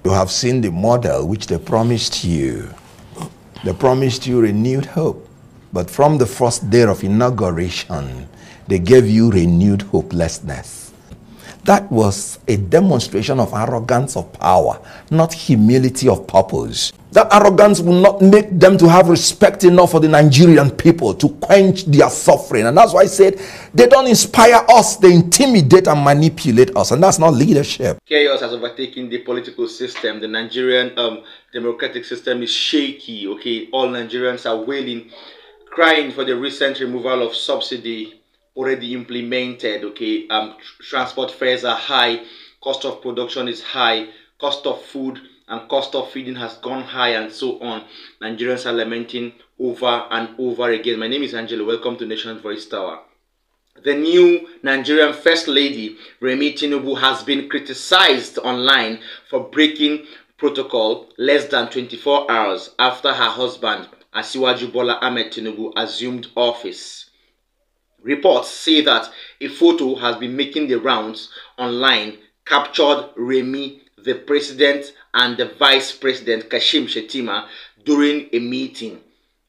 You have seen the model which they promised you. They promised you renewed hope. But from the first day of inauguration, they gave you renewed hopelessness. That was a demonstration of arrogance of power, not humility of purpose. That arrogance will not make them to have respect enough for the Nigerian people to quench their suffering. And that's why I said they don't inspire us, they intimidate and manipulate us. And that's not leadership. Chaos has overtaken the political system. The Nigerian democratic system is shaky. Okay, all Nigerians are wailing, crying for the recent removal of subsidy already implemented. Okay, transport fares are high, cost of production is high, cost of food and cost of feeding has gone high, and so on. Nigerians are lamenting over and over again. My name is Angelo. Welcome to Nation Voice Tower. The new Nigerian First Lady, Remi Tinibu, has been criticized online for breaking protocol less than 24 hours after her husband, Asiwaju Bola Ahmed Tinubu, assumed office. Reports say that a photo has been making the rounds online, captured Remi, the president, and the vice president, Kashim Shettima, during a meeting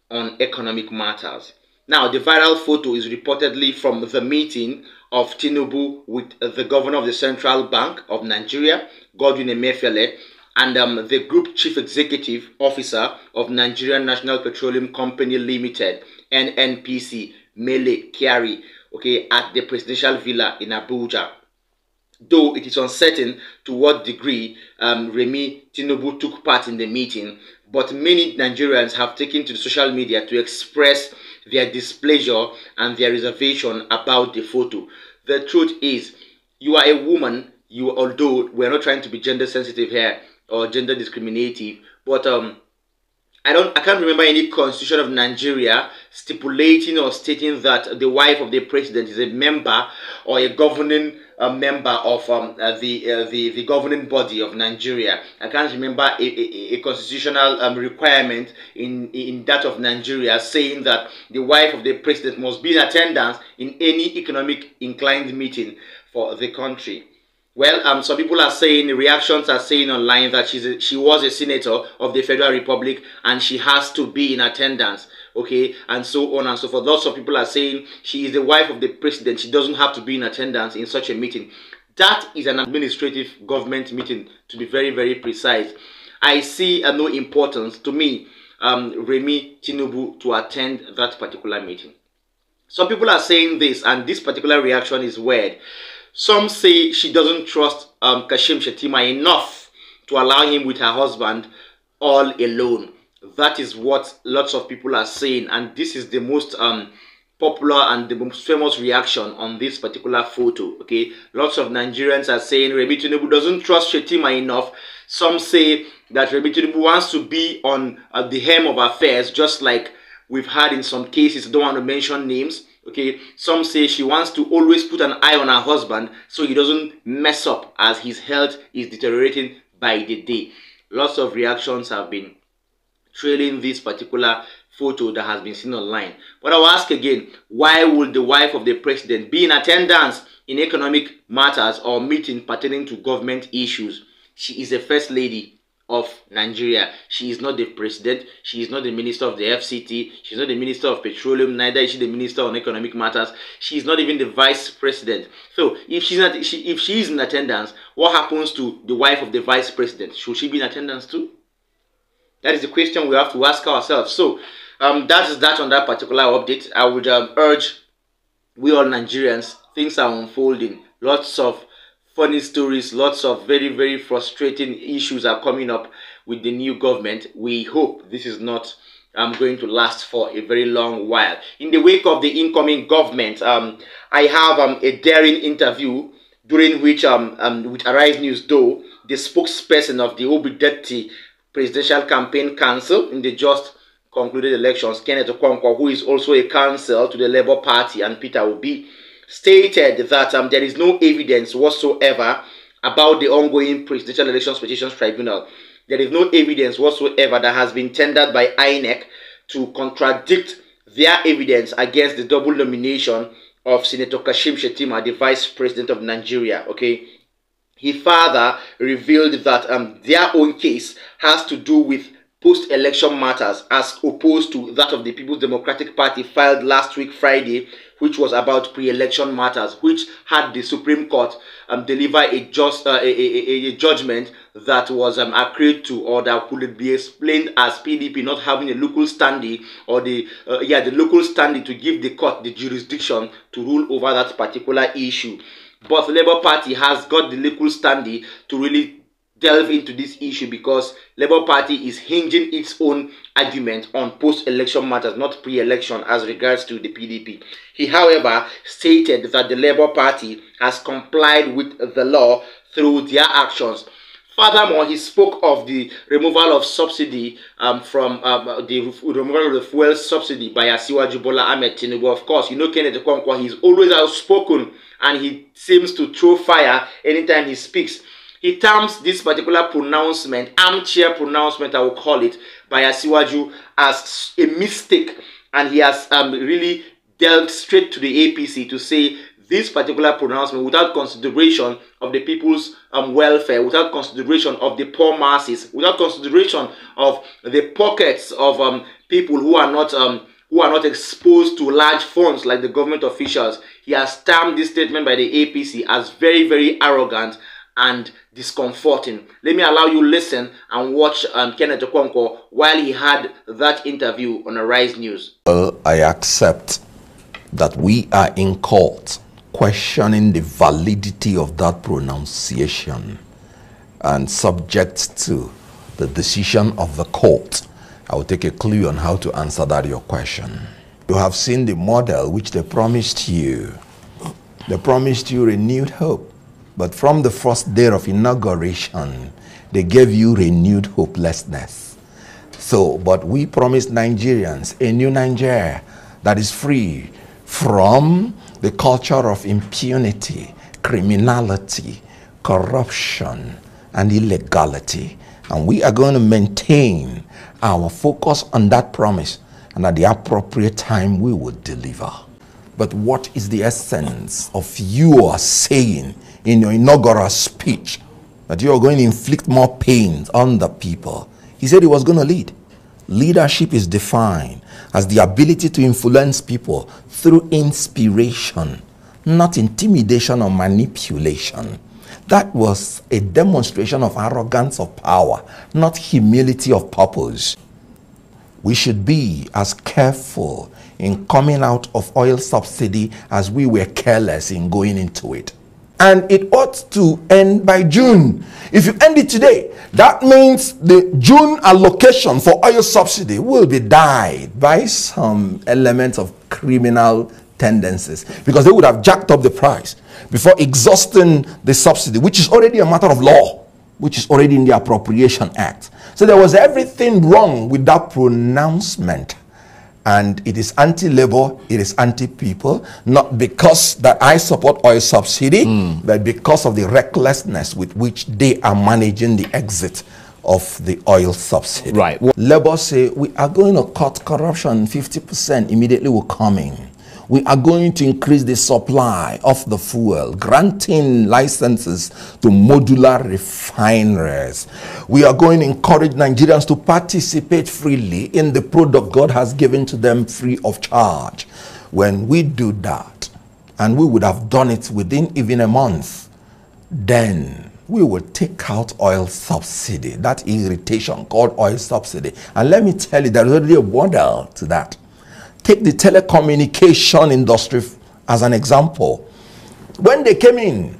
on economic matters. Now, the viral photo is reportedly from the meeting of Tinubu with the governor of the Central Bank of Nigeria, Godwin Emefiele, and the group chief executive officer of Nigerian National Petroleum Company Limited, NNPC, Mele Kyari, okay, at the presidential villa in Abuja. Though it is uncertain to what degree Remi Tinibu took part in the meeting, but many Nigerians have taken to the social media to express their displeasure and their reservation about the photo. The truth is, you are a woman, although we're not trying to be gender sensitive here or gender discriminative, but I can't remember any constitution of Nigeria stipulating or stating that the wife of the president is a member or a governing member of the governing body of Nigeria. I can't remember a constitutional requirement in that of Nigeria saying that the wife of the president must be in attendance in any economic inclined meeting for the country. Well, some people are saying, reactions are saying online that she was a senator of the Federal Republic and she has to be in attendance, okay, and so on and so forth. Lots of people are saying she is the wife of the president. She doesn't have to be in attendance in such a meeting. That is an administrative government meeting, to be very, very precise. I see no importance to me, Remi Tinibu, to attend that particular meeting. Some people are saying this, and this particular reaction is weird. Some say she doesn't trust Kashim Shettima enough to allow him with her husband all alone. That is what lots of people are saying, and this is the most popular and the most famous reaction on this particular photo. Okay, lots of Nigerians are saying Remi Tinibu doesn't trust Shettima enough. Some say that Remi Tinibu wants to be on the helm of affairs, just like we've had in some cases. I don't want to mention names. Okay, some say she wants to always put an eye on her husband so he doesn't mess up as his health is deteriorating by the day. Lots of reactions have been trailing this particular photo that has been seen online. But I'll ask again, why would the wife of the president be in attendance in economic matters or meeting pertaining to government issues? She is the first lady of Nigeria. She is not the president. She is not the minister of the FCT. She is not the minister of petroleum. Neither is she the minister on economic matters. She is not even the vice president. So if she is in attendance, what happens to the wife of the vice president? Should she be in attendance too? That is the question we have to ask ourselves. So that is that on that particular update. I would urge we all Nigerians, things are unfolding. Lots of funny stories, lots of very, very frustrating issues are coming up with the new government. We hope this is not going to last for a very long while. In the wake of the incoming government, I have a daring interview during which, with Arise News, though, the spokesperson of the Obidetti Presidential Campaign Council in the just concluded elections, Kenneth Okonkwo, who is also a counsel to the Labour Party, and Peter Obi, stated that there is no evidence whatsoever about the ongoing Presidential Elections Petitions Tribunal. There is no evidence whatsoever that has been tendered by INEC to contradict their evidence against the double nomination of Senator Kashim Shettima, the Vice President of Nigeria. Okay, he further revealed that their own case has to do with post-election matters as opposed to that of the People's Democratic Party filed last week Friday, which was about pre-election matters, which had the Supreme Court deliver a judgment that was agreed to, or that could be explained as PDP not having a local standing, or the local standing to give the court the jurisdiction to rule over that particular issue. But the Labour Party has got the local standing to really delve into this issue, because Labour Party is hinging its own argument on post-election matters, not pre-election, as regards to the PDP. He, however, stated that the Labour Party has complied with the law through their actions. Furthermore, he spoke of the removal of subsidy the removal of the fuel subsidy by Asiwaju Bola Ahmed Tinibu. Of course, you know Kenneth Okonkwo, he's always outspoken and he seems to throw fire anytime he speaks. He terms this particular pronouncement, armchair pronouncement I will call it, by Asiwaju as a mistake, and he has really delved straight to the APC to say this particular pronouncement without consideration of the people's welfare, without consideration of the poor masses, without consideration of the pockets of people who are not exposed to large funds like the government officials. He has termed this statement by the APC as very, very arrogant and discomforting. Let me allow you listen and watch Kenneth Okonkwo while he had that interview on Arise News. Well, I accept that we are in court questioning the validity of that pronunciation, and subject to the decision of the court, I will take a clue on how to answer that your question. You have seen the model which they promised you. They promised you renewed hope. But from the first day of inauguration, they gave you renewed hopelessness. So, but we promised Nigerians a new Nigeria that is free from the culture of impunity, criminality, corruption, and illegality. And we are going to maintain our focus on that promise, and at the appropriate time we will deliver. But what is the essence of you saying in your inaugural speech that you are going to inflict more pain on the people? He said he was going to lead. Leadership is defined as the ability to influence people through inspiration, not intimidation or manipulation. That was a demonstration of arrogance of power, not humility of purpose. We should be as careful in coming out of oil subsidy as we were careless in going into it. And it ought to end by June. If you end it today, that means the June allocation for oil subsidy will be dyed by some elements of criminal tendencies, because they would have jacked up the price before exhausting the subsidy, which is already a matter of law, which is already in the Appropriation Act. So there was everything wrong with that pronouncement. And it is anti-labor, it is anti-people, not because that I support oil subsidy, but because of the recklessness with which they are managing the exit of the oil subsidy. Right. Labor say, we are going to cut corruption 50% immediately we're coming. We are going to increase the supply of the fuel, granting licenses to modular refineries. We are going to encourage Nigerians to participate freely in the product God has given to them free of charge. When we do that, and we would have done it within even a month, then we will take out oil subsidy, that irritation called oil subsidy. And let me tell you, there is already a model to that. Take the telecommunication industry as an example. When they came in,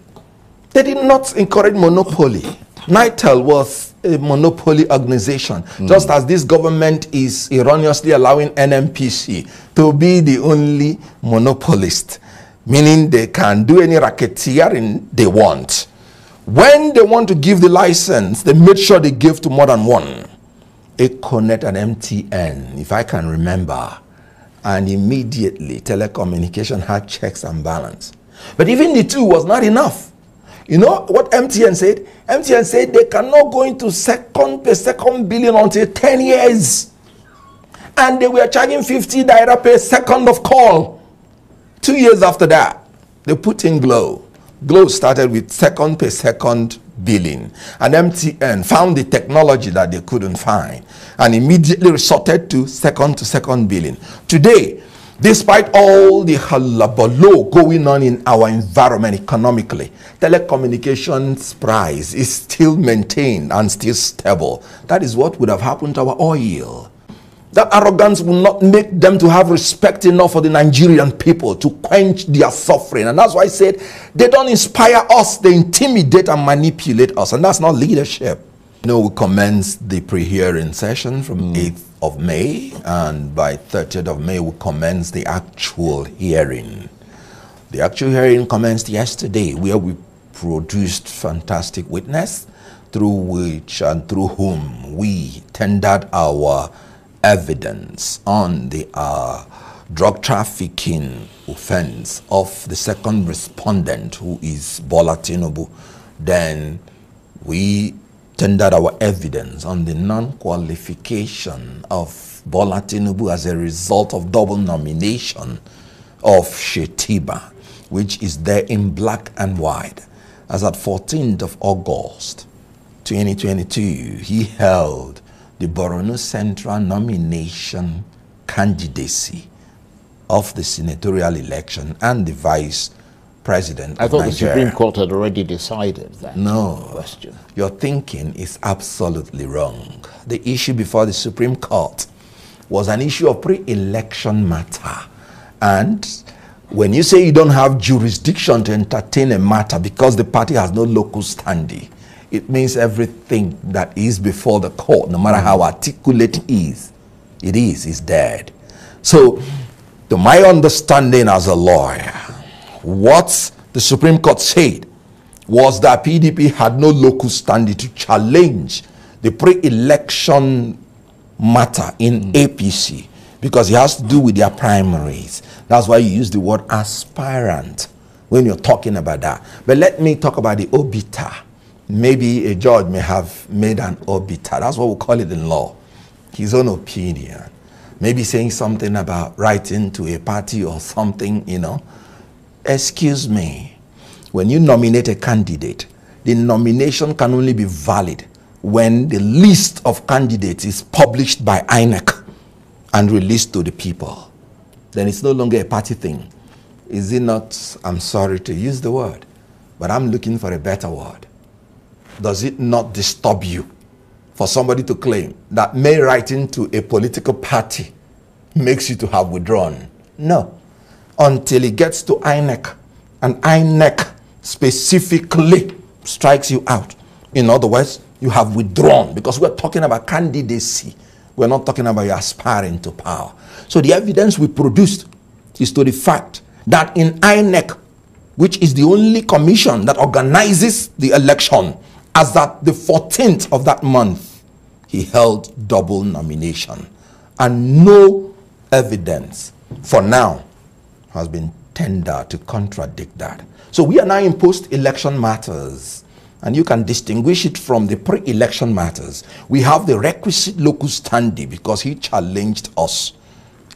they did not encourage monopoly. NITEL was a monopoly organization, just as this government is erroneously allowing NMPC to be the only monopolist, meaning they can do any racketeering they want. When they want to give the license, they made sure they give to more than one. Econet and MTN, if I can remember. And immediately telecommunication had checks and balance. But even the two was not enough. You know what MTN said? MTN said they cannot go into per second billion until 10 years. And they were charging 50 naira per second of call. 2 years after that, they put in Glow. Glo started with second per second billing, and MTN found the technology that they couldn't find and immediately resorted to second billing. Today, despite all the hullabaloo going on in our environment economically, telecommunications price is still maintained and still stable. That is what would have happened to our oil. That arrogance will not make them to have respect enough for the Nigerian people to quench their suffering. And that's why I said they don't inspire us, they intimidate and manipulate us. And that's not leadership. You know, we commenced the pre-hearing session from 8th of May, and by 30th of May we commenced the actual hearing. The actual hearing commenced yesterday, where we produced fantastic witness through which and through whom we tendered our evidence on the drug trafficking offense of the second respondent, who is Bola Tinubu. Then we tendered our evidence on the non-qualification of Bola Tinubu as a result of double nomination of Shetiba, which is there in black and white. As at 14th of August 2022, he held the Borno Central nomination candidacy of the senatorial election and the vice president I thought Nigeria. the Supreme Court had already decided that question. Your thinking is absolutely wrong. The issue before the Supreme Court was an issue of pre-election matter. And when you say you don't have jurisdiction to entertain a matter because the party has no locus standi, it means everything that is before the court, no matter how articulate it is dead. So, to my understanding as a lawyer, what the Supreme Court said was that PDP had no locus standi to challenge the pre-election matter in APC because it has to do with their primaries. That's why you use the word aspirant when you're talking about that. But let me talk about the obiter. Maybe a judge may have made an obiter. That's what we call it in law. His own opinion. Maybe saying something about writing to a party or something, you know. Excuse me. When you nominate a candidate, the nomination can only be valid when the list of candidates is published by INEC and released to the people. Then it's no longer a party thing. Is it not, I'm sorry to use the word, but I'm looking for a better word. Does it not disturb you for somebody to claim that mere writing to a political party makes you to have withdrawn? No. Until it gets to INEC, and INEC specifically strikes you out. In other words, you have withdrawn, because we're talking about candidacy. We're not talking about you aspiring to power. So the evidence we produced is to the fact that in INEC, which is the only commission that organizes the election, as at the 14th of that month, he held double nomination. And no evidence, for now, has been tendered to contradict that. So we are now in post-election matters, and you can distinguish it from the pre-election matters. We have the requisite locus standi because he challenged us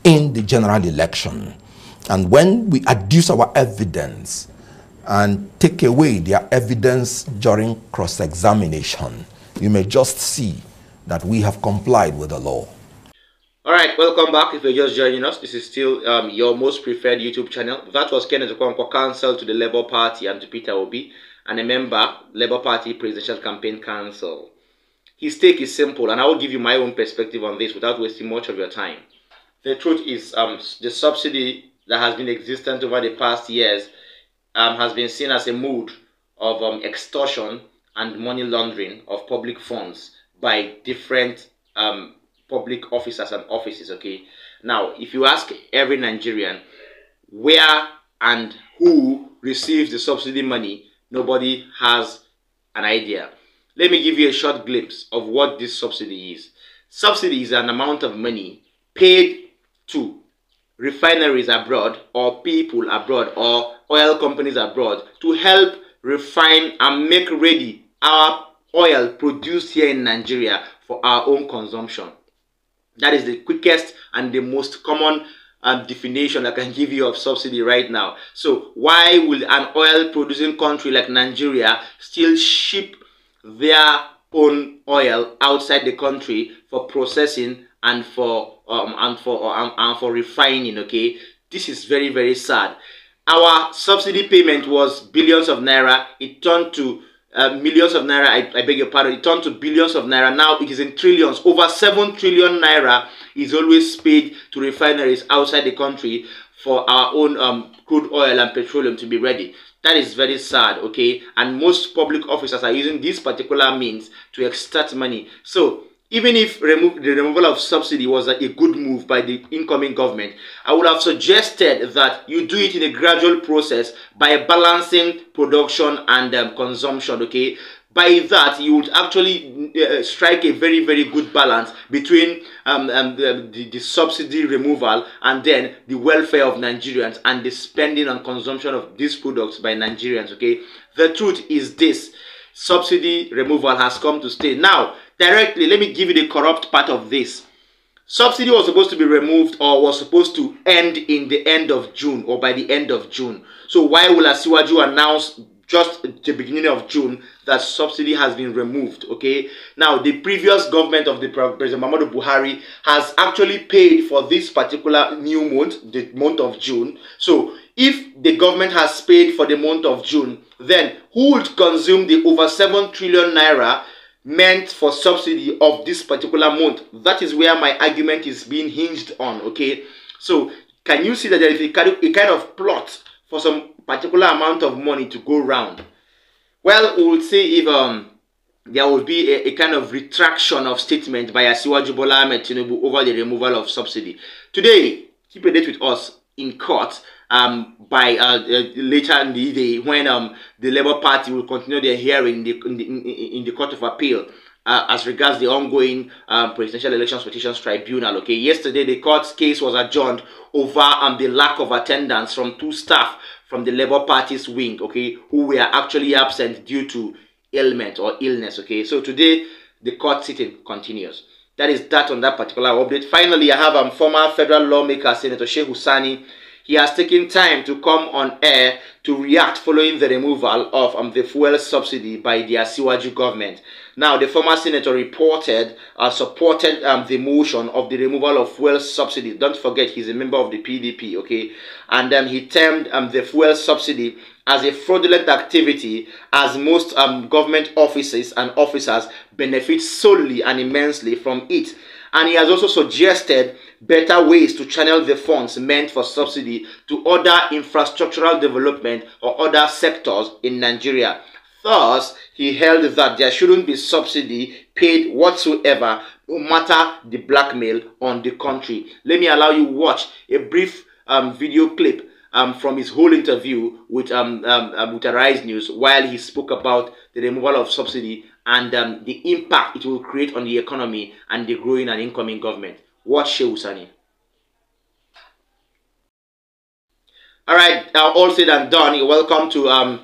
in the general election. And when we adduce our evidence and take away their evidence during cross-examination, you may just see that we have complied with the law. All right, welcome back. If you're just joining us, this is still your most preferred YouTube channel. That was Kenneth Okonkwo, counsel to the Labour Party and to Peter Obi, and a member, Labour Party Presidential Campaign Council. His take is simple, and I will give you my own perspective on this without wasting much of your time. The truth is, the subsidy that has been existent over the past years has been seen as a mode of extortion and money laundering of public funds by different public officers and offices. Okay, now if you ask every Nigerian where and who receives the subsidy money, nobody has an idea. Let me give you a short glimpse of what this subsidy is. Subsidy is an amount of money paid to refineries abroad or people abroad or oil companies abroad to help refine and make ready our oil produced here in Nigeria for our own consumption. That is the quickest and the most common definition I can give you of subsidy right now. So why will an oil producing country like Nigeria still ship their own oil outside the country for processing and for refining? Okay, this is very, very sad. Our subsidy payment was billions of naira. It turned to millions of naira. I beg your pardon. It turned to billions of naira. Now it is in trillions. Over 7 trillion naira is always paid to refineries outside the country for our own crude oil and petroleum to be ready. That is very sad, okay? And most public officers are using this particular means to extract money. So even if the removal of subsidy was a good move by the incoming government, I would have suggested that you do it in a gradual process by balancing production and consumption, okay? By that, you would actually strike a very, very good balance between the subsidy removal and then the welfare of Nigerians and the spending and consumption of these products by Nigerians, okay? The truth is this: subsidy removal has come to stay. Now, directly, let me give you the corrupt part of this. Subsidy was supposed to be removed or was supposed to end in the end of June or by the end of June. So why will Asiwaju announce just at the beginning of June that subsidy has been removed? Okay, now the previous government of the President Muhammadu Buhari has actually paid for this particular new month, the month of June. So if the government has paid for the month of June, then who would consume the over 7 trillion naira meant for subsidy of this particular month? That is where my argument is being hinged on, okay? So can you see that there is a kind of plot for some particular amount of money to go round? Well, we will see if there will be a kind of retraction of statement by Asiwaju Bola Ahmed Tinubu over the removal of subsidy. Today, keep a date with us in court by later in the day when the Labour Party will continue their hearing in the Court of Appeal as regards the ongoing Presidential Elections Petitions Tribunal. Okay, yesterday the court case was adjourned over the lack of attendance from 2 staff from the Labour Party's wing, okay, who were actually absent due to ailment or illness. Okay, so today the court sitting continues. That is that on that particular update. Finally, I have former federal lawmaker Senator Shehu Sani. He has taken time to come on air to react following the removal of the fuel subsidy by the Asiwaju government. Now, the former senator supported the motion of the removal of fuel subsidy. Don't forget, he's a member of the PDP, okay? And he termed the fuel subsidy as a fraudulent activity, as most government offices and officers benefit solely and immensely from it. And he has also suggested better ways to channel the funds meant for subsidy to other infrastructural development or other sectors in Nigeria. Thus, he held that there shouldn't be subsidy paid whatsoever, no matter the blackmail on the country. Let me allow you watch a brief video clip from his whole interview with Arise News while he spoke about the removal of subsidy and the impact it will create on the economy and the growing and incoming government. Watch Shehu Sani. Alright, all said and done. You're welcome to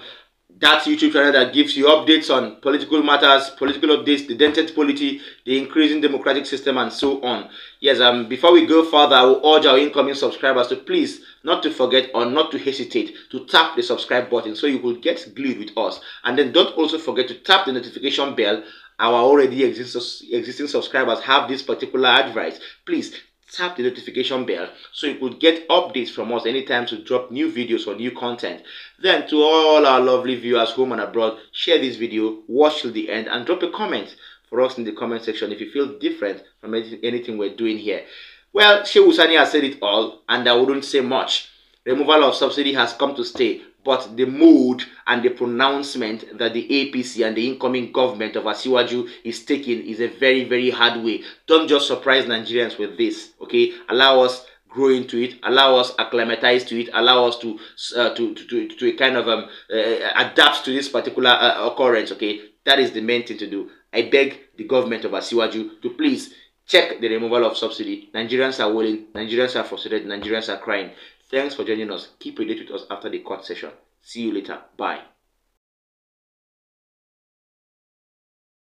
that YouTube channel that gives you updates on political matters, political updates, the dented polity, the increasing democratic system, and so on. Yes, before we go further, I will urge our incoming subscribers to please not to forget or not to hesitate to tap the subscribe button so you will get glued with us. And then don't also forget to tap the notification bell. Our already existing subscribers have this particular advice. Please tap the notification bell so you could get updates from us anytime to drop new videos or new content. Then to all our lovely viewers home and abroad, share this video, watch till the end, and drop a comment for us in the comment section if you feel different from anything we're doing here. Well, Shehu Sani has said it all, and I wouldn't say much. Removal of subsidy has come to stay, but the mood and the pronouncement that the APC and the incoming government of Asiwaju is taking is a very, very hard way. Don't just surprise Nigerians with this, okay? Allow us grow into it, allow us acclimatize to it, allow us to kind of adapt to this particular occurrence, okay? That is the main thing to do. I beg the government of Asiwaju to please check the removal of subsidy. Nigerians are willing, Nigerians are frustrated, Nigerians are crying. Thanks for joining us. Keep updated with us after the court session. See you later. Bye.